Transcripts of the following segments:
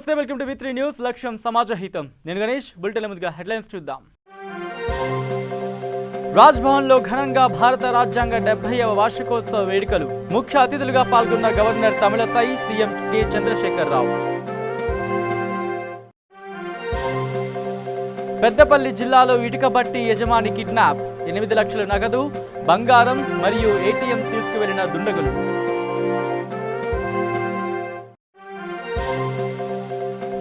నమస్తే, welcome to V3 news. లక్ష్యం సమాజ హితం. నేను గణేష్. బులెటిన్ ముందుగా హెడ్లైన్స్ చూద్దాం. రాజ్భవన్లో ఘనంగా భారత రాజ్యాంగ 70వ వార్షికోత్సవ వేడుకలు. ముఖ్య అతిథులుగా పాల్గొన్న governor Tamilisai, CM K Chandrashekar Rao. Peddapalli జిల్లాలో ఇటుక బట్టి యజమాని కిడ్నాప్. 8 లక్షల నగదు, బంగారం మరియు ఏటీఎం తీసుకువెళ్లిన దుండగులు.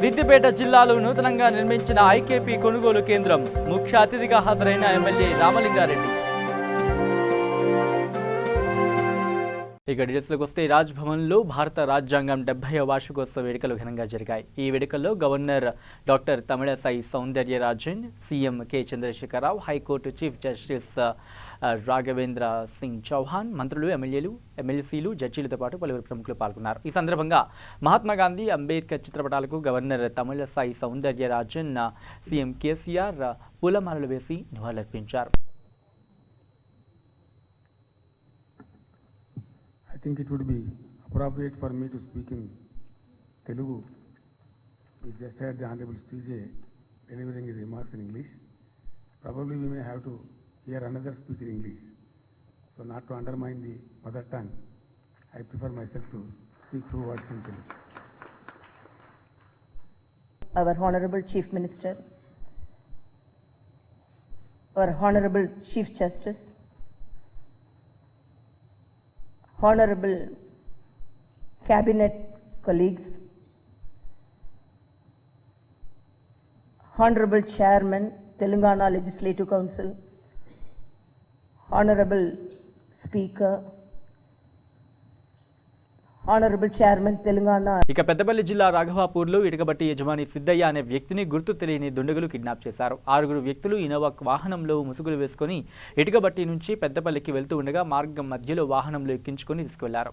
సిద్దిపేట జిల్లాలో నూతనంగా నిర్మించిన ఐకేపీ కొనుగోలు కేంద్రం. ముఖ్య అతిథిగా హాజరైన ఎమ్మెల్యే రామలింగారెడ్డి. ఇక డీటెయిల్స్లోకి వస్తే, రాజ్భవన్లో భారత రాజ్యాంగం 70వ వార్షికోత్సవ వేడుకలు ఘనంగా జరిగాయి. ఈ వేడుకల్లో governor doctor Tamilisai Soundararajan, CM K Chandrashekar Rao, high court chief justice Raghavendra Singh Chauhan, మంత్రులు, ఎమ్మెల్సీలు, జడ్జీలతో పాటు పలువురు ప్రముఖులు పాల్గొన్నారు. ఈ సందర్భంగా మహాత్మా గాంధీ, అంబేద్కర్ చిత్రపటాలకు గవర్నర్ తమిళసై సౌందర్యరాజన్, సీఎం కేసీఆర్ పూలమాలలు వేసి నివాళులర్పించారు. I think it would be appropriate for me to speak in Telugu. We just had the Honorable CJ delivering his remarks in English. Probably we may have to hear another speech in English. So not to undermine the mother tongue, I prefer myself to speak few words in Telugu. Our Honorable Chief Minister, our Honorable Chief Justice, Honorable Cabinet colleagues, Honorable Chairman, Telangana Legislative Council, Honorable Speaker, Honorable Chairman, Telangana. ఇక పెద్దపల్లి జిల్లా రాఘవాపూర్లో ఇటుకబట్టి యజమాని సిద్ధయ్య అనే వ్యక్తిని గుర్తు తెలియని దుండగులు kidnap చేశారు. 6 వ్యక్తులు ఇనోవా వాహనంలో ముసుగులు వేసుకుని ఇటుకబట్టి నుంచి పెద్దపల్లికి వెళ్తూ ఉండగా మార్గం మధ్యలో వాహనంలో ఎక్కించుకొని తీసుకువెళ్లారు.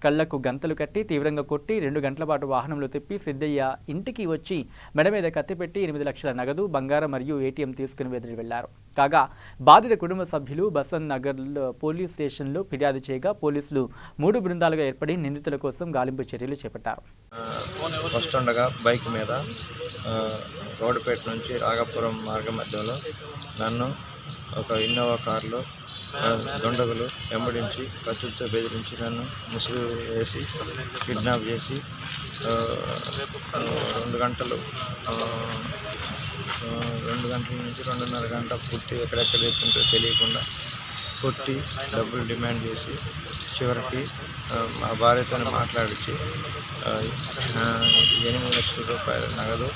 కళ్లకు గంతలు కట్టి తీవ్రంగా కొట్టి 2 గంటల పాటు వాహనంలో తిప్పి సిద్ధయ్య ఇంటికి వచ్చి మెడ మీద కత్తిపెట్టి 8 లక్షల నగదు, బంగారం మరియు ఏటీఎం తీసుకుని వెదిలి వెళ్లారు. కాగా బాధిత కుటుంబ సభ్యులు బసన్ నగర్ పోలీస్ స్టేషన్లో ఫిర్యాదు చేయగా పోలీసులు 3 బృందాలుగా ఏర్పడి నిందితుల కోసం గాలింపు చర్యలు చేపట్టారు. వస్తుండగా బైక్ మీద రోడ్డుపేట నుంచి రాఘాపురం మార్గం మధ్యలో నన్ను ఒక ఇన్నోవా కారులో దుండగులు వెంబడించి కత్తులతో బెదిరించి నన్ను ముసుగు వేసి కిడ్నాప్ చేసి 2 గంటల నుంచి 2.5 గంట పుట్టి ఎక్కడెక్కడ చెప్తుంటో తెలియకుండా కొట్టి డబ్బులు డిమాండ్ చేసి చివరికి మా భార్యతో మాట్లాడించి 8 లక్షల రూపాయల నగదు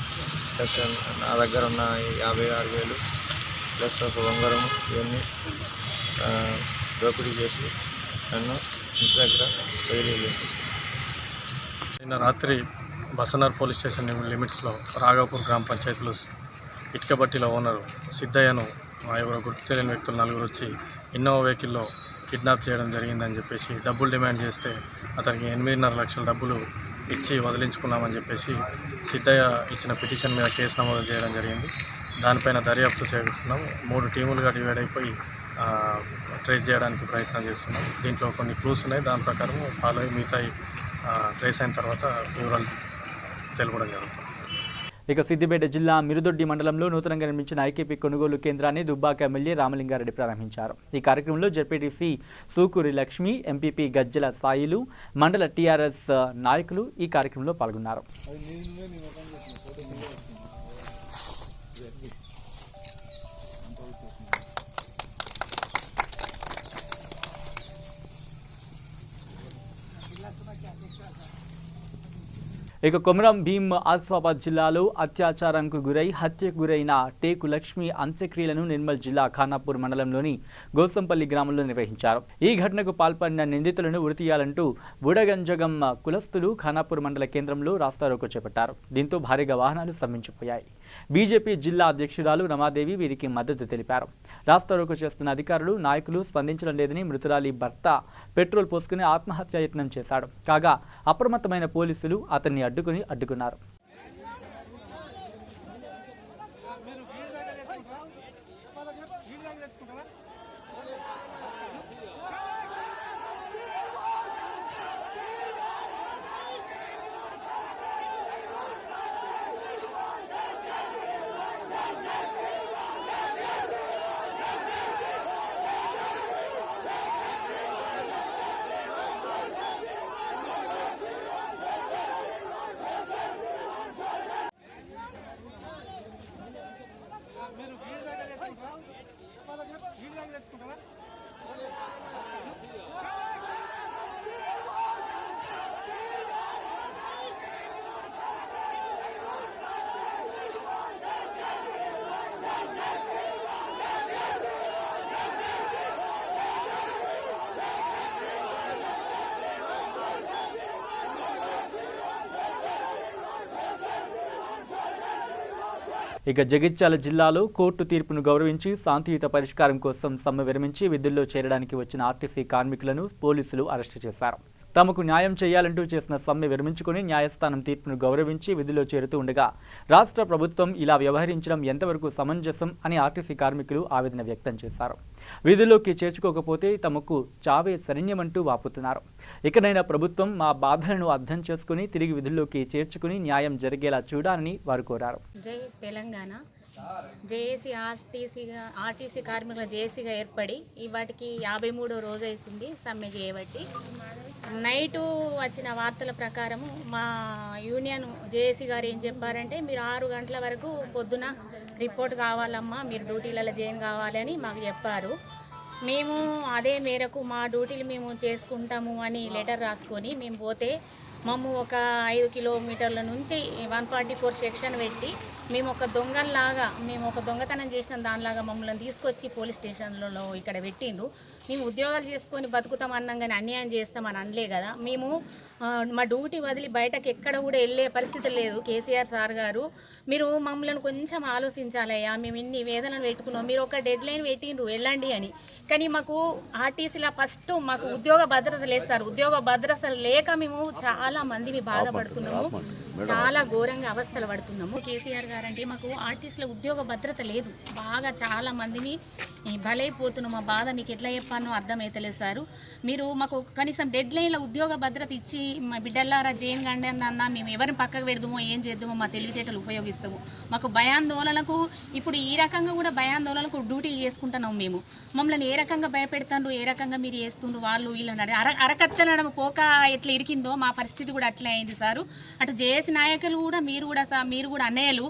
ప్లస్ నా దగ్గర ఉన్న 56,000 ప్లస్ ఒక ఉంగరం ఇవన్నీ దోపిడీ చేసి నన్ను ఇంటి దగ్గర వదిలేయండి. నిన్న రాత్రి బసనర్ పోలీస్ స్టేషన్ లిమిట్స్లో రాఘాపూర్ గ్రామ పంచాయతీలో ఇటుకబట్టిలో ఓనరు సిద్ధయ్యను ఎవరో గుర్తు తెలియని వ్యక్తులు 4 వచ్చి ఇన్నోవా వెహికల్లో కిడ్నాప్ చేయడం జరిగిందని చెప్పేసి డబ్బులు డిమాండ్ చేస్తే అతనికి 8.5 లక్షల డబ్బులు ఇచ్చి వదిలించుకున్నామని చెప్పేసి సిద్ధయ్య ఇచ్చిన పిటిషన్ మీద కేసు నమోదు చేయడం జరిగింది. దానిపైన దర్యాప్తు చేస్తున్నాం. 3 టీములుగా డివైడ్ అయిపోయి ట్రేస్ చేయడానికి ప్రయత్నం చేస్తున్నాం. దీంట్లో కొన్ని క్లూస్ ఉన్నాయి. దాని ప్రకారం ఫాలో అయ్యి మిగతా ట్రేస్ అయిన తర్వాత వివరాలు తెలుపడం జరుగుతుంది. ఇక సిద్దిపేట జిల్లా మిరుదొడ్డి మండలంలో నూతనంగా నిర్మించిన ఐకేపీ కొనుగోలు కేంద్రాన్ని దుబ్బాక ఎమ్మెల్యే రామలింగారెడ్డి ప్రారంభించారు. ఈ కార్యక్రమంలో జెడ్పీటీసీ సూకూరి లక్ష్మి, ఎంపీపీ గజ్జల సాయిలు, మండల టీఆర్ఎస్ నాయకులు ఈ కార్యక్రమంలో పాల్గొన్నారు. ఇక కొమరం భీం ఆసిఫాబాద్ జిల్లాలో అత్యాచారానికి గురై హత్యకు గురైన టేకు లక్ష్మి అంత్యక్రియలను నిర్మల్ జిల్లా ఖానాపూర్ మండలంలోని గోసంపల్లి గ్రామంలో నిర్వహించారు. ఈ ఘటనకు పాల్పడిన నిందితులను ఉరితీయాలంటూ బుడగంజగం కులస్తులు ఖానాపూర్ మండల కేంద్రంలో రాస్తారోకో చేపట్టారు. దీంతో భారీగా వాహనాలు స్తంభించిపోయాయి. బీజేపీ జిల్లా అధ్యక్షురాలు రమాదేవి వీరికి మద్దతు తెలిపారు. రాస్తారోకో చేస్తున్న అధికారులు, నాయకులు స్పందించడం లేదని మృతురాలి భర్త పెట్రోల్ పోసుకుని ఆత్మహత్యాయత్నం చేశాడు. కాగా అప్రమత్తమైన పోలీసులు అతన్ని అడ్డుకున్నారు. ఇక జగిత్యాల జిల్లాలో కోర్టు తీర్పును గౌరవించి శాంతియుత పరిష్కారం కోసం సమ్మె విరమించి విధుల్లో చేరడానికి వచ్చిన ఆర్టీసీ కార్మికులను పోలీసులు అరెస్టు చేశారు. తమకు న్యాయం చేయాలంటూ చేసిన సమ్మె విరమించుకుని న్యాయస్థానం తీర్పును గౌరవించి విధుల్లో చేరుతూ ఉండగా రాష్ట్ర ప్రభుత్వం ఇలా వ్యవహరించడం ఎంతవరకు సమంజసం అని ఆర్టీసీ కార్మికులు ఆవేదన వ్యక్తం చేశారు. విధుల్లోకి చేర్చుకోకపోతే తమకు చావే శరణ్యమంటూ వాపుతున్నారు. ఇకనైనా ప్రభుత్వం మా బాధలను అర్థం చేసుకుని తిరిగి విధుల్లోకి చేర్చుకుని న్యాయం జరిగేలా చూడాలని వారు కోరారు. జై తెలంగాణ. జేఏసీ ఆర్టీసీ కార్మికుల జేఏసీగా ఏర్పడి వాటికి 53వ రోజు అవుతుంది సమ్మె చేయబట్టి. నైటు వచ్చిన వార్తల ప్రకారము మా యూనియన్ జేఏసీ గారు ఏం చెప్పారంటే, మీరు 6 గంటల వరకు పొద్దున రిపోర్ట్ కావాలమ్మా, మీరు డ్యూటీలలో జాయిన్ కావాలని మాకు చెప్పారు. మేము అదే మేరకు మా డ్యూటీలు మేము చేసుకుంటాము అని లెటర్ రాసుకొని మేము పోతే మేము ఒక 5 కిలోమీటర్ల నుంచి 144 సెక్షన్ పెట్టి మేము ఒక దొంగతనం చేసిన దానిలాగా మమ్మల్ని తీసుకొచ్చి పోలీస్ స్టేషన్లలో ఇక్కడ పెట్టిండ్రు. మేము ఉద్యోగాలు చేసుకొని బతుకుతాం అన్నాం కానీ అన్యాయం చేస్తామని అనలే కదా. మేము మా డ్యూటీ వదిలి బయటకు ఎక్కడ కూడా వెళ్ళే పరిస్థితి లేదు. కేసీఆర్ సార్ గారు, మీరు మమ్మల్ని కొంచెం ఆలోచించాలయ్యా, మేము ఇన్ని వేదనలు పెట్టుకున్నాం, మీరు ఒక డెడ్ లైన్ పెట్టిండ్రు వెళ్ళండి అని. కానీ మాకు ఆర్టీసీలో ఫస్ట్ మాకు ఉద్యోగ భద్రత లేస్తారు. ఉద్యోగ భద్రత లేక మేము చాలా మంది బాధపడుతున్నాము, చాలా ఘోరంగా అవస్థలు పడుతున్నాము. కేసీఆర్ గారు అంటే మాకు ఆర్టీసీలో ఉద్యోగ భద్రత లేదు, బాగా చాలా మందిని బలైపోతున్నాం. మా బాధ మీకు ఎట్లా చెప్పానో అర్థమైతలేదు సారు. మీరు మాకు కనీసం డెడ్ లైన్లో ఉద్యోగ భద్రత ఇచ్చి మా బిడ్డలారా జైన్ గండి అన్న మేము ఎవరిని పక్కకు పెడదామో ఏం చేద్దామో మా తెలివితేటలు ఉపయోగిస్తాము. మాకు భయాందోళనకు ఇప్పుడు ఈ రకంగా కూడా భయాందోళనకు డ్యూటీలు చేసుకుంటున్నాం. మేము మమ్మల్ని ఏ రకంగా భయపెడతారు, ఏ రకంగా మీరు చేస్తుండ్రు, వాళ్ళు వీళ్ళని అరకత్తనడం పోక ఎట్లా ఇరికిందో మా పరిస్థితి కూడా అట్లే అయింది సారు. అటు జేఏసీ నాయకులు కూడా మీరు కూడా అన్నయ్యలు,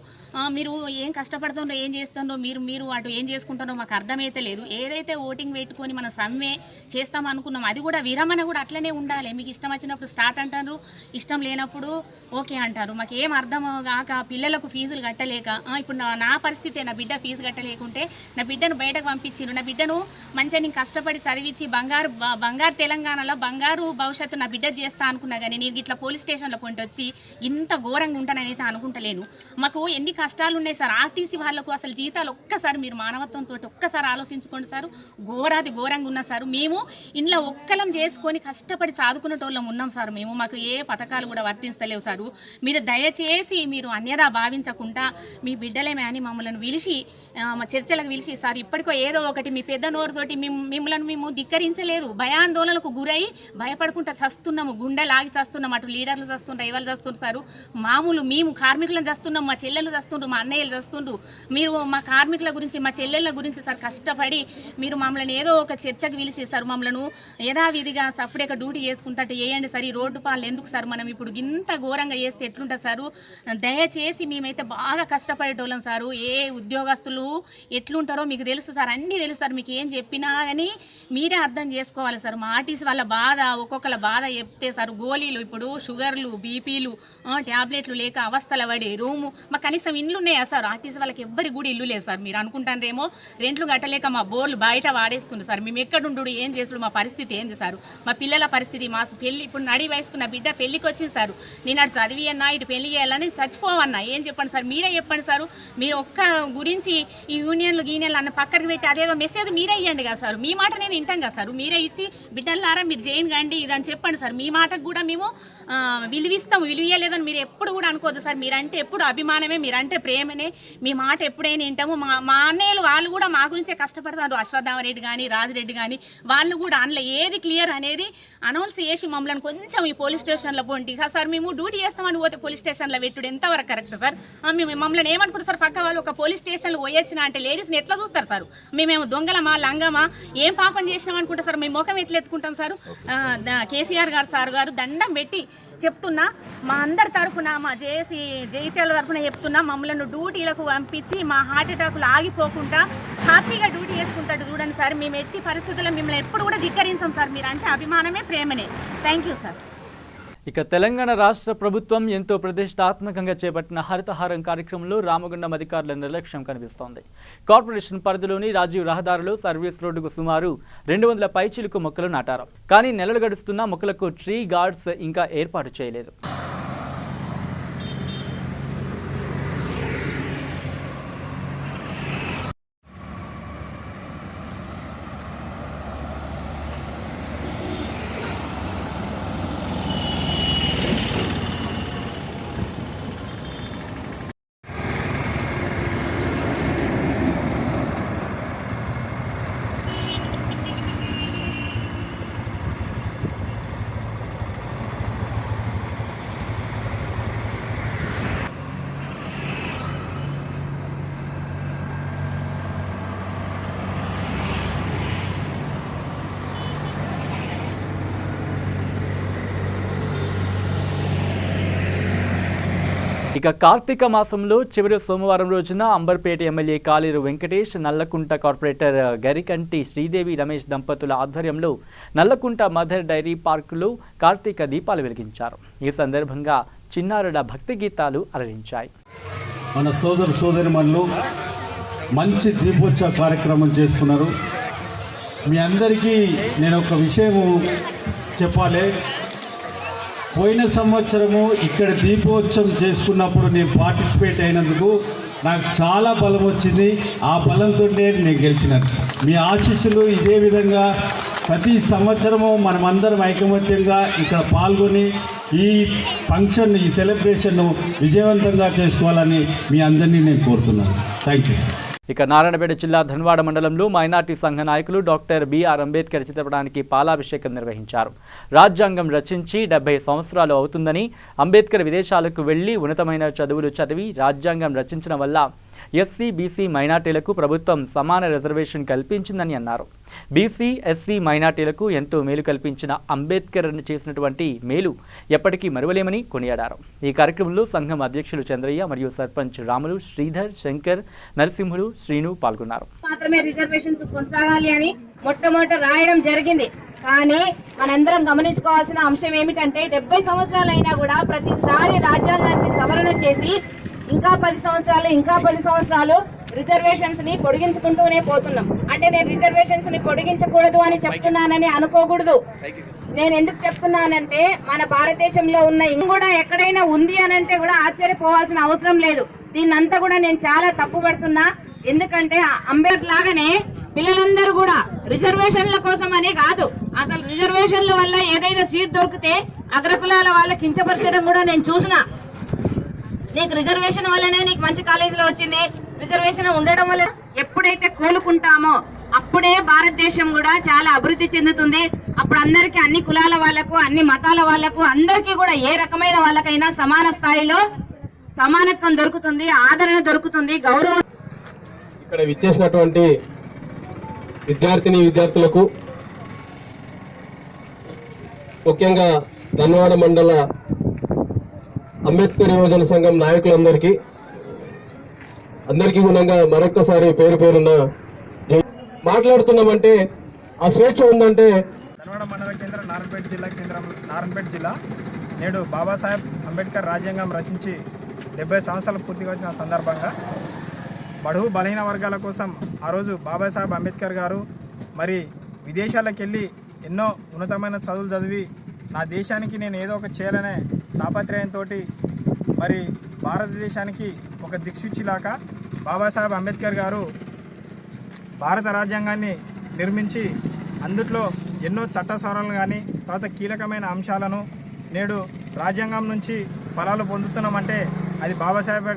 మీరు ఏం కష్టపడుతుండ్రో ఏం చేస్తుండ్రో మీరు అటు ఏం చేసుకుంటారో మాకు అర్థమైతే లేదు. ఏదైతే ఓటింగ్ పెట్టుకొని మన సమ్మె చేస్తాం అనుకున్నాం అది కూడా విరమణ కూడా అట్లనే ఉండాలి. మీకు ఇష్టం వచ్చినప్పుడు స్టార్ట్ అంటారు, ఇష్టం లేనప్పుడు ఓకే అంటారు. మాకు ఏం అర్థం కాక పిల్లలకు ఫీజులు కట్టలేక ఇప్పుడు నా పరిస్థితి, నా బిడ్డ ఫీజు కట్టలేకుంటే నా బిడ్డను బయటకు పంపించారు. నా బిడ్డను మంచిగా నేను కష్టపడి చదివించి బంగారు తెలంగాణలో బంగారు భవిష్యత్తు నా బిడ్డ చేస్తా అనుకున్నా కానీ నేను ఇట్లా పోలీస్ స్టేషన్లో పొంటి వచ్చి ఇంత ఘోరంగా ఉంటానని అయితే అనుకుంటలేను. మాకు ఎన్ని కష్టాలు ఉన్నాయి సార్. ఆర్టీసీ వాళ్ళకు అసలు జీతాలు ఒక్కసారి మీరు మానవత్వంతో ఒక్కసారి ఆలోచించుకోండి సార్. ఘోరంగా ఉన్నా సార్. మేము ఇంట్లో ఒక్కలం చేసుకొని కష్టపడి సాదుకునేటోళ్ళం ఉన్నాం సార్. మాకు ఏ పథకాలు కూడా వర్తిస్తలేవు సారు. మీరు దయచేసి మీరు అన్యదా భావించకుండా మీ బిడ్డలేమే అని మమ్మల్ని పిలిచి మా చర్చలకు పిలిచి సార్ ఇప్పటికో ఏదో ఒకటి మీ పెద్ద నోరుతోటి మిమ్మల్ని మేము ధిక్కరించలేదు, భయాందోళనకు గురై భయపడుకుంటా చస్తున్నాము, గుండె లాగి చస్తున్నాం. అటు లీడర్లు చస్తుండ్రు, ఎవరు చస్తుండ్రు సారు. మామూలు మేము కార్మికులను చస్తున్నాం, మా చెల్లెలు చస్తుండ్రు, మా అన్నయ్యలు చస్తుండ్రు. మీరు మా కార్మికుల గురించి మా చెల్లెళ్ళ గురించి సార్ కష్టపడి మీరు మమ్మల్ని ఏదో ఒక చర్చకు పిలిచి సార్ మమ్మల్ని యథావిధిగా సపరేట్గా డ్యూటీ చేసుకుంటే వేయండి సార్. ఈ రోడ్డు పాలు ఎందుకు సార్, మనం ఇప్పుడు ఇంత ఘోరంగా చేస్తే ఎట్లుంటుంది సారు. దయచేసి మేమైతే బాగా కష్టపడేటోళ్ళం సారు. ఏ ఉద్యోగస్తులు ఎట్లుంటారో మీకు తెలుసు సార్, అన్నీ తెలుసు సార్. మీకు ఏం చెప్పినా కానీ మీరే అర్థం చేసుకోవాలి సార్. మా ఆర్టీసీ వాళ్ళ బాధ ఒక్కొక్కల బాధ చెప్తే సార్ గోళీలు ఇప్పుడు షుగర్లు బీపీలు ట్యాబ్లెట్లు లేక అవస్థల పడి రూము మాకు కనీసం ఇండ్లు ఉన్నాయా సార్. ఆర్టీసీ వాళ్ళకి ఎవ్వరికి కూడా ఇల్లు లేదు సార్. మీరు అనుకుంటారేమో రెంట్లు కట్టలేక మా బోర్లు బయట వాడేస్తుంది సార్. మేము ఎక్కడుండు ఏం చేసుడు, మా పరిస్థితి ఏంది సార్. మా పిల్లల పరిస్థితి, మా పెళ్ళి ఇప్పుడు నడి వయసుకున్న బిడ్డ పెళ్ళికి వచ్చింది సార్. నేను అటు చదివి అన్నా ఇటు పెళ్లి చేయాలని చచ్చిపోవన్నా ఏం చెప్పండి సార్. మీరే చెప్పండి సార్. మీరు ఒక్క గురించి ఈ యూనియన్లు అన్న పక్కకి పెట్టి అదేదో మెసేజ్ మీరే ఇవ్వండి కదా సార్. మీ మాట నేను వింటాం కదా సార్. మీరే ఇచ్చి బిడ్డలారా మీరు జైన్ కండి ఇదని చెప్పండి సార్. మీ మాటకు కూడా మేము విలువిస్తాము, విలువలేదని మీరు ఎప్పుడు కూడా అనుకోవద్దు సార్. మీరంటే ఎప్పుడు అభిమానమే, మీరంటే ప్రేమనే, మీ మాట ఎప్పుడైనా వింటాము. మా అన్నయ్యలు వాళ్ళు కూడా మా గురించే కష్టపడతారు. అశ్వత్థామరెడ్డి కానీ రాజిరెడ్డి కానీ వాళ్ళు కూడా అందులో ఏది క్లియర్ అనేది అనౌన్స్ చేసి మమ్మల్ని కొంచెం ఈ పోలీస్ స్టేషన్లో పోండి సార్. మేము డ్యూటీ చేస్తామని పోతే పోలీస్ స్టేషన్లో పెట్టుడు ఎంతవరకు కరెక్ట్ సార్. మేము మమ్మల్ని ఏమనుకుంటారు సార్, పక్క వాళ్ళు ఒక పోలీస్ స్టేషన్లో పోయొచ్చినా అంటే లేడీస్ని ఎట్లా చూస్తారు సార్. మేమేమో దొంగలమా లంగమా ఏం పాపం చేసినాం అనుకుంటారు సార్. మేము ముఖం ఎట్లా ఎత్తుకుంటాం సార్. కేసీఆర్ గారు సార్ గారు దండం పెట్టి చెప్తున్నా, మా అందరి తరఫున, మా జేఏసీల తరఫున చెప్తున్నా, మమ్మల్ని డ్యూటీలకు పంపించి మా హార్ట్ అటాకులు ఆగిపోకుండా హ్యాపీగా డ్యూటీ చేసుకుంటాడు చూడండి సార్. మేము ఎట్టి పరిస్థితుల్లో మిమ్మల్ని ఎప్పుడు కూడా ధిక్కరించాం సార్. మీరు అంటే అభిమానమే, ప్రేమనే. Thank you sir. ఇక తెలంగాణ రాష్ట్ర ప్రభుత్వం ఎంతో ప్రతిష్టాత్మకంగా చేపట్టిన హరితహారం కార్యక్రమంలో రామగుండం అధికారుల నిర్లక్ష్యం కనిపిస్తోంది. కార్పొరేషన్ పరిధిలోని రాజీవ్ రహదారిలో సర్వీస్ రోడ్డుకు సుమారు 200 పైచిలుకు మొక్కలు నాటారు. కానీ నెలలు గడుస్తున్నా మొక్కలకు ట్రీ గార్డ్స్ ఇంకా ఏర్పాటు చేయలేదు. ఇక కార్తీక మాసంలో చివరి సోమవారం రోజున అంబర్పేట ఎమ్మెల్యే కాలేరు వెంకటేష్, నల్లకుంట కార్పొరేటర్ గరికంటి శ్రీదేవి రమేష్ దంపతుల ఆధ్వర్యంలో నల్లకుంట మదర్ డైరీ పార్కులో కార్తీక దీపాలు వెలిగించారు. ఈ సందర్భంగా చిన్నారుల భక్తి గీతాలు అలరించాయి. మన సోదరిమణులు మంచి దీపోత్సవ కార్యక్రమం చేసుకున్నారు. మీ అందరికీ నేను ఒక విషయం చెప్పాలి. పోయిన సంవత్సరము ఇక్కడ దీపోత్సవం చేసుకున్నప్పుడు నేను పార్టిసిపేట్ అయినందుకు నాకు చాలా బలం వచ్చింది. ఆ బలంతో నేను గెలిచినాను. మీ ఆశీస్సులు ఇదే విధంగా ప్రతి సంవత్సరము మనమందరం ఐకమత్యంగా ఇక్కడ పాల్గొని ఈ ఫంక్షన్, ఈ సెలబ్రేషన్ను విజయవంతంగా చేసుకోవాలని మీ అందరినీ నేను కోరుతున్నాను. Thank you. ఇక నారాయణపేట జిల్లా ధన్వాడ మండలంలో మైనార్టీ సంఘ నాయకులు డాక్టర్ బిఆర్ అంబేద్కర్ చిత్రపటానికి పాలాభిషేకం నిర్వహించారు. రాజ్యాంగం రచించి 70 సంవత్సరాలు అవుతుందని, అంబేద్కర్ విదేశాలకు వెళ్లి ఉన్నతమైన చదువులు చదివి రాజ్యాంగం రచించడం వల్ల ఎస్సీ, బీసీ మైనార్టీలకు ప్రభుత్వం సమాన రిజర్వేషన్ కల్పించిందని అన్నారు. బీసీ, ఎస్సీ మైనార్టీలకు ఎంతో మేలు కల్పించిన అంబేద్కర్ చేసినటువంటి మేలు ఎప్పటికీ మరువలేమని కొనియాడారు. ఈ కార్యక్రమంలో సంఘం అధ్యక్షులు చంద్రయ్య మరియు సర్పంచ్ రాములు, శ్రీధర్, శంకర్, నరసింహులు, శ్రీను పాల్గొన్నారు. మాత్రమే రిజర్వేషన్స్ కొనసాగాలి అని మొట్టమొదట రాయడం జరిగింది. కానీ మనందరం గమనించుకోవాల్సిన అంశం ఏమిటంటే 70 సంవత్సరాలు అయినా కూడా ప్రతిసారి రాజ్యాంగాన్ని సవరణ చేసి ఇంకా 10 సంవత్సరాలు రిజర్వేషన్స్ ని పొడిగించుకుంటూనే పోతున్నాం. అంటే నేను రిజర్వేషన్స్ ని పొడిగించకూడదు అని చెప్తున్నానని అనుకోకూడదు. నేను ఎందుకు చెప్తున్నానంటే మన భారతదేశంలో ఉన్న కూడా ఎక్కడైనా ఉంది అని అంటే కూడా ఆశ్చర్యపోవాల్సిన అవసరం లేదు. దీన్నంతా కూడా నేను చాలా తప్పుపడుతున్నా. ఎందుకంటే అంబేద్కర్ లాగానే పిల్లలందరూ కూడా రిజర్వేషన్ల కోసం అనే కాదు, అసలు రిజర్వేషన్ల వల్ల ఏదైనా సీట్ దొరికితే అగ్రకులాల వాళ్ళ కించపరచడం కూడా నేను చూసిన. నీకు రిజర్వేషన్ వల్లనే నీకు మంచి కాలేజీలో వచ్చింది, రిజర్వేషన్ ఉండడం వల్ల ఎప్పుడైతే కోలుకుంటామో అప్పుడే భారతదేశం కూడా చాలా అభివృద్ధి చెందుతుంది. అప్పుడు అందరికీ, అన్ని కులాల వాళ్లకు, అన్ని మతాల వాళ్లకు, అందరికీ కూడా ఏ రకమైన వాళ్ళకైనా సమాన స్థాయిలో సమానత్వం దొరుకుతుంది, ఆదరణ దొరుకుతుంది, గౌరవం. ఇక్కడ విచ్చేసినటువంటి విద్యార్థులకు ముఖ్యంగా ధన్వాడ మండల అంబేద్కర్ యువజన సంఘం నాయకులందరికీ గుణంగా మరొక్కసారి పేరున మాట్లాడుతున్నామంటే ఆ స్వేచ్ఛ ఉందంటే. ధన్వాడ మండల కేంద్రం నారాయణపేట జిల్లా కేంద్రం నారాయణపేట జిల్లా నేడు బాబాసాహెబ్ అంబేద్కర్ రాజ్యాంగం రచించి 70 సంవత్సరాలు పూర్తిగా వచ్చిన సందర్భంగా బడుగు బలహీన వర్గాల కోసం ఆ రోజు బాబాసాహెబ్ అంబేద్కర్ గారు మరి విదేశాలకు వెళ్ళి ఎన్నో ఉన్నతమైన చదువులు చదివి నా దేశానికి నేను ఏదో ఒక చేయాలనే తాపత్రయంతో మరి భారతదేశానికి ఒక దిక్సూచిలాగా బాబాసాహెబ్ అంబేద్కర్ గారు భారత రాజ్యాంగాన్ని నిర్మించి అందుట్లో ఎన్నో చట్ట సవరణలు కానీ తర్వాత కీలకమైన అంశాలను నేడు రాజ్యాంగం నుంచి ఫలాలు పొందుతున్నామంటే అది బాబాసాహెబ్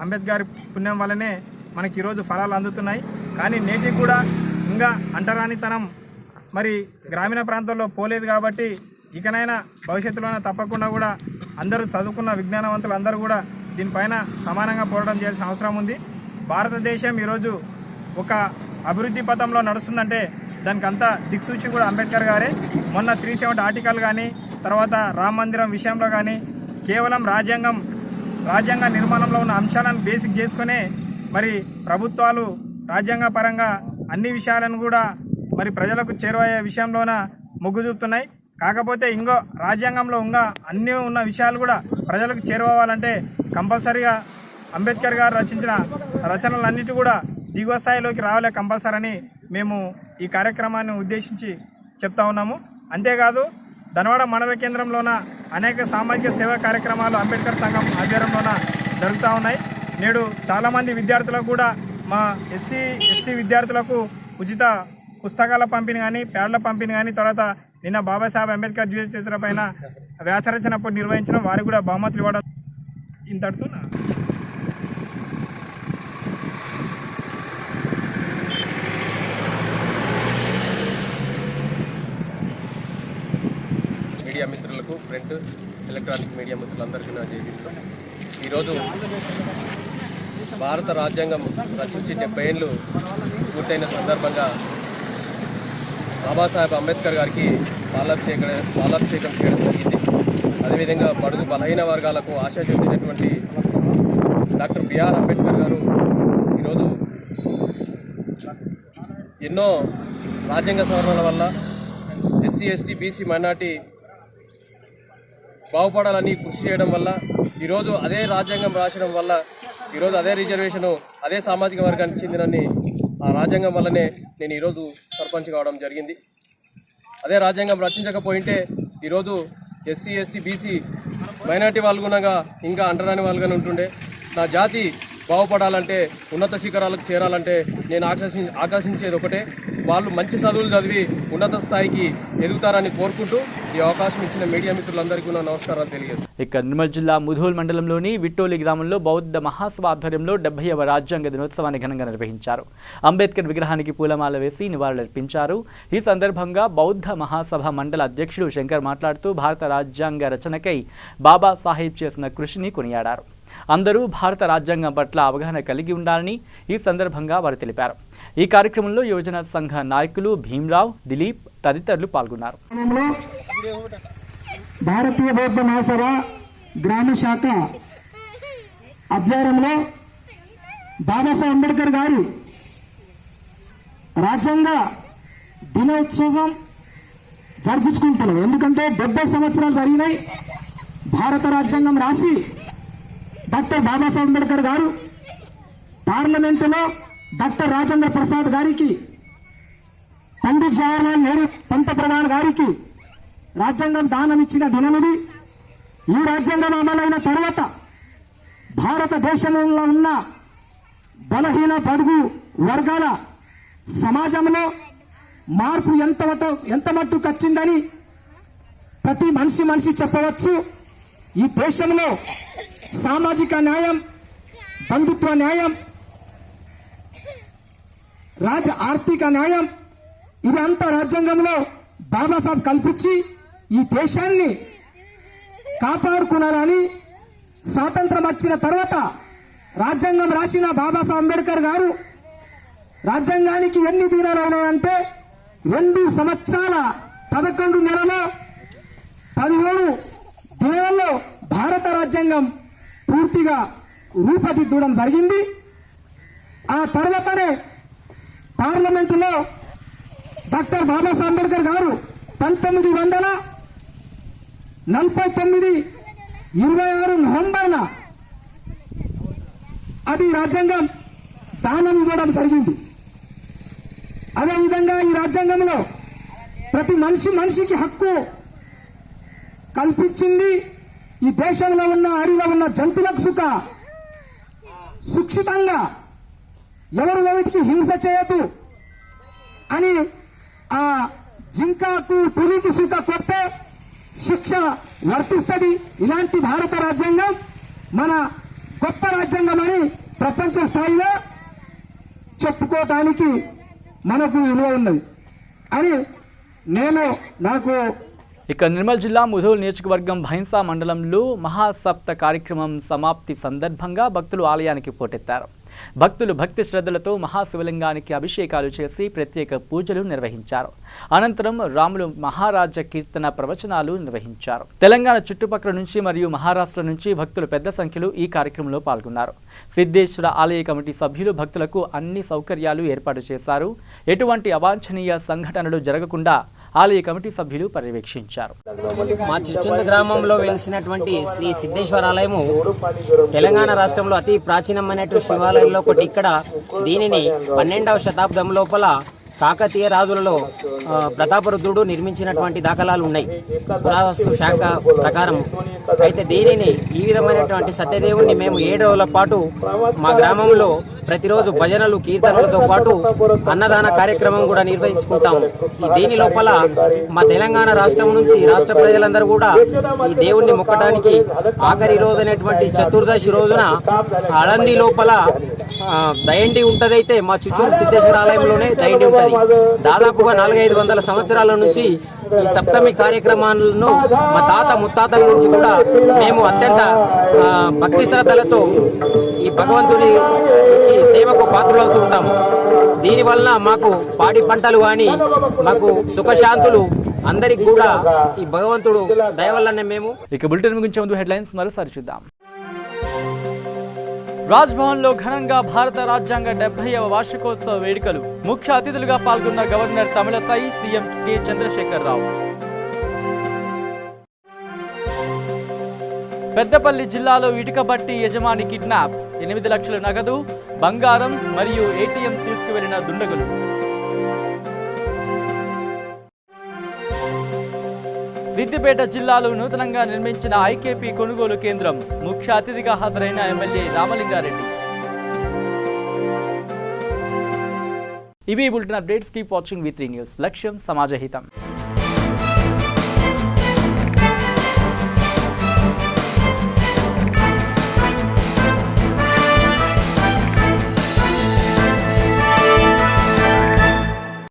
అంబేద్కర్ పుణ్యం వల్లనే మనకి ఈరోజు ఫలాలు అందుతున్నాయి. కానీ నేటికి కూడా ఇంకా అంటరానితనం మరి గ్రామీణ ప్రాంతాల్లో పోలేదు. కాబట్టి ఇకనైనా భవిష్యత్తులోనే తప్పకుండా కూడా అందరూ చదువుకున్న విజ్ఞానవంతులు అందరూ కూడా దీనిపైన సమానంగా పోరాటం చేయాల్సిన అవసరం ఉంది. భారతదేశం ఈరోజు ఒక అభివృద్ధి పథంలో నడుస్తుందంటే దానికి అంతా దిక్సూచి కూడా అంబేద్కర్ గారే. మొన్న 370 ఆర్టికల్ కానీ తర్వాత రామ మందిరం విషయంలో కానీ కేవలం రాజ్యాంగ నిర్మాణంలో ఉన్న అంశాలను బేసిక్ చేసుకునే మరి ప్రభుత్వాలు రాజ్యాంగ పరంగా అన్ని విషయాలను కూడా మరి ప్రజలకు చేరువయ్యే విషయంలోన మొగ్గు చూపుతున్నాయి. కాకపోతే ఇంకో రాజ్యాంగంలో ఇంకా అన్నీ ఉన్న విషయాలు కూడా ప్రజలకు చేరువవ్వాలంటే కంపల్సరీగా అంబేద్కర్ గారు రచించిన రచనలన్నిటి కూడా దిగువ స్థాయిలోకి రావాలే కంపల్సరీ అని మేము ఈ కార్యక్రమాన్ని ఉద్దేశించి చెప్తా ఉన్నాము. అంతేకాదు ధనవాడ మండల కేంద్రంలోన అనేక సామాజిక సేవా కార్యక్రమాలు అంబేద్కర్ సంఘం ఆధ్వర్యంలోన జరుగుతూ ఉన్నాయి. నేడు చాలామంది విద్యార్థులకు కూడా మా ఎస్సీ ఎస్టీ విద్యార్థులకు ఉచిత పుస్తకాల పంపిణీ కానీ ప్యాడ్ల పంపిణీ కానీ తర్వాత నిన్న బాబాసాహెబ్ అంబేద్కర్ జీవిత చరిత్ర పైన వ్యాసరచనప్పుడు నిర్వహించడం వారికి కూడా బహుమతులు ఇవ్వడం ఇంతటితో మీడియా మిత్రులకు ప్రింట్ ఎలక్ట్రానిక్ మీడియా మిత్రులందరికీ నా జైలు. ఈరోజు భారత రాజ్యాంగం రచించి 70 ఏళ్ళు పూర్తయిన సందర్భంగా బాబాసాహెబ్ అంబేద్కర్ గారికి పాలాభిషేకం చేయడం జరిగింది. అదేవిధంగా బడుగు బలహీన వర్గాలకు ఆశ చూపినటువంటి డాక్టర్ బిఆర్ అంబేద్కర్ గారు ఈరోజు ఎన్నో రాజ్యాంగ సవరణల వల్ల ఎస్సీ ఎస్టీ బీసీ మైనార్టీ బాగుపడాలని కృషి చేయడం వల్ల ఈరోజు అదే రాజ్యాంగం రాసడం వల్ల ఈరోజు అదే రిజర్వేషను అదే సామాజిక వర్గానికి చెందినని ఆ రాజ్యాంగం వల్లనే నేను ఈరోజు సర్పంచ్ కావడం జరిగింది. అదే రాజ్యాంగం రచించకపోయింటే ఈరోజు ఎస్సీ ఎస్టీ బీసీ మైనార్టీ వాళ్ళు గుణంగా ఇంకా అంటరాని వాళ్ళుగానే ఉంటుండే. నా జాతి బాగుపడాలంటే ఉన్నత శిఖరాలకు చేరాలంటే నేను ఆకాశించేది ఒకటే, వాళ్ళు మంచి చదువులు చదివి ఉన్నత స్థాయికి ఎదుగుతారని కోరుకుంటూ ఈ అవకాశం ఇచ్చిన మీడియా మిత్రులందరికీ నా నమస్కారాలు తెలియజేస్తాను. ఇక నిర్మల్ జిల్లా ముధోల్ మండలంలోని విట్టోలి గ్రామంలో బౌద్ధ మహాసభ ఆధ్వర్యంలో 70వ రాజ్యాంగ దినోత్సవాన్ని ఘనంగా నిర్వహించారు. అంబేద్కర్ విగ్రహానికి పూలమాల వేసి నివాళులర్పించారు. ఈ సందర్భంగా బౌద్ధ మహాసభ మండల అధ్యక్షుడు శంకర్ మాట్లాడుతూ భారత రాజ్యాంగ రచనకై బాబాసాహెబ్ చేసిన కృషిని కొనియాడారు. అందరూ భారత రాజ్యాంగం పట్ల అవగాహన కలిగి ఉండాలని ఈ సందర్భంగా వారు తెలిపారు. ఈ కార్యక్రమంలో యువజన సంఘ నాయకులు భీమ్రావ్, దిలీప్ తదితరులు పాల్గొన్నారు. భారతీయ బౌద్ధ మహాసభ గ్రామ శాఖ ఆధ్వర్యంలో బాబాసాహెబ్ అంబేద్కర్ గారు రాజ్యాంగ దినోత్సవం జరిపించుకుంటున్నాం. ఎందుకంటే 70 సంవత్సరాలు జరిగినాయి. భారత రాజ్యాంగం రాసి డాక్టర్ బాబాసాహెబ్ అంబేద్కర్ గారు పార్లమెంటులో డాక్టర్ రాజేంద్ర ప్రసాద్ గారికి, పండిత్ జవహర్లాల్ నెహ్రూ పంతప్రధాన్ గారికి రాజ్యాంగం దానం ఇచ్చిన దినమిది. ఈ రాజ్యాంగం అమలైన తర్వాత భారతదేశంలో ఉన్న బలహీన బడుగు వర్గాల సమాజంలో మార్పు ఎంత మట్టుకు వచ్చిందని ప్రతి మనిషి చెప్పవచ్చు. ఈ దేశంలో సామాజిక న్యాయం, బంధుత్వ న్యాయం, ఆర్థిక న్యాయం ఇదంతా రాజ్యాంగంలో బాబాసాహెబ్ కల్పించి ఈ దేశాన్ని కాపాడుకున్నారని స్వాతంత్రం వచ్చిన తర్వాత రాజ్యాంగం రాసిన బాబాసాహెబ్ అంబేద్కర్ గారు రాజ్యాంగానికి ఎన్ని దినాలు అయినాయంటే 2 సంవత్సరాల 11 నెలలో 17 దినాల్లో భారత రాజ్యాంగం పూర్తిగా రూపుదిద్దడం జరిగింది. ఆ తర్వాతనే పార్లమెంటులో డాక్టర్ బాబాసాహెబ్ అంబేద్కర్ గారు 1949 26 నవంబర్న అది రాజ్యాంగం దానం ఇవ్వడం జరిగింది. అదేవిధంగా ఈ రాజ్యాంగంలో ప్రతి మనిషికి హక్కు కల్పించింది. ఈ దేశంలో ఉన్న అడవిలో ఉన్న జంతువులకు సుక్షితంగా ఎవరికి హింస చేయదు అని ఆ జింకకు పులికి కొడితే శిక్ష వర్తిస్తుంది. ఇలాంటి భారత రాజ్యాంగం మన గొప్ప రాజ్యాంగం అని ప్రపంచ స్థాయిలో చెప్పుకోవటానికి మనకు విలువ ఉన్నది అని నాకు. ఇక నిర్మల్ జిల్లా ముధోల్ నియోజకవర్గం భైంసా మండలంలో మహాసప్త కార్యక్రమం సమాప్తి సందర్భంగా భక్తులు ఆలయానికి పోటెత్తారు. భక్తులు భక్తి శ్రద్ధలతో మహాశివలింగానికి అభిషేకాలు చేసి ప్రత్యేక పూజలు నిర్వహించారు. అనంతరం రాములు మహారాజ కీర్తన ప్రవచనాలు నిర్వహించారు. తెలంగాణ చుట్టుపక్కల నుంచి మరియు మహారాష్ట్ర నుంచి భక్తులు పెద్ద సంఖ్యలో ఈ కార్యక్రమంలో పాల్గొన్నారు. సిద్ధేశ్వర ఆలయ కమిటీ సభ్యులు భక్తులకు అన్ని సౌకర్యాలు ఏర్పాటు చేశారు. ఎటువంటి అవాంఛనీయ సంఘటనలు జరగకుండా ఆలయ కమిటీ సభ్యులు పర్యవేక్షించారు. మా చిచ్చుంద గ్రామంలో వెలిసినటువంటి శ్రీ సిద్ధేశ్వర ఆలయము తెలంగాణ రాష్ట్రంలో అతి ప్రాచీనమైనటువంటి శివాలయంలో ఒకటి. ఇక్కడ దీనిని 12వ శతాబ్దం లోపల కాకతీయ రాజులలో ప్రతాపరుద్రుడు నిర్మించినటువంటి దాఖలాలు ఉన్నాయి పురావస్తు శాఖ ప్రకారం. అయితే దీనిని ఈ విధమైనటువంటి సత్యదేవుణ్ణి మేము 7 రోజుల పాటు మా గ్రామంలో ప్రతిరోజు భజనలు కీర్తనలతో పాటు అన్నదాన కార్యక్రమం కూడా నిర్వహించుకుంటాము. దీని లోపల మా తెలంగాణ రాష్ట్రం నుంచి రాష్ట్ర ప్రజలందరూ కూడా ఈ దేవుణ్ణి మొక్కడానికి ఆఖరి రోజు అనేటువంటి చతుర్దశి రోజున అళంది లోపల దయండి ఉంటదైతే మా చుట్టూరు సిద్ధేశ్వర ఆలయంలోనే దయండి ఉంటది. దాదాపుగా 400-500 సంవత్సరాల నుంచి ఈ సప్తమి కార్యక్రమాలను మా తాత ముత్తాతల నుంచి కూడా మేము అత్యంత భక్తి శ్రద్ధలతో ఈ భగవంతుని సేవకు పాత్రలవుతూ ఉంటాము. దీనివల్ల మాకు పాడి పంటలు కానీ మాకు సుఖశాంతులు అందరికి కూడా ఈ భగవంతుడు దయ వల్లనే మేము. ఇక బులెటిన్ ముగించే ముందు హెడ్లైన్స్ మరోసారి చూద్దాం. రాజ్భవన్లో ఘనంగా భారత రాజ్యాంగ 70వ వార్షికోత్సవ వేడుకలు. ముఖ్య అతిథులుగా పాల్గొన్న governor Tamilisai, CM K Chandrashekar Rao. Peddapalli జిల్లాలో ఇటుక బట్టి యజమాని కిడ్నాప్. 8 లక్షల నగదు, బంగారం మరియు ఏటీఎం తీసుకువెళ్లిన దుండగులు. సిద్దిపేట జిల్లాలో నూతనంగా నిర్మించిన ఐకేపీ కొనుగోలు కేంద్రం. ముఖ్య అతిథిగా హాజరైన ఎమ్మెల్యే రామలింగారెడ్డి. ఇవి bulletin updates. Keep watching V3 news. లక్ష్యం సమాజహితం.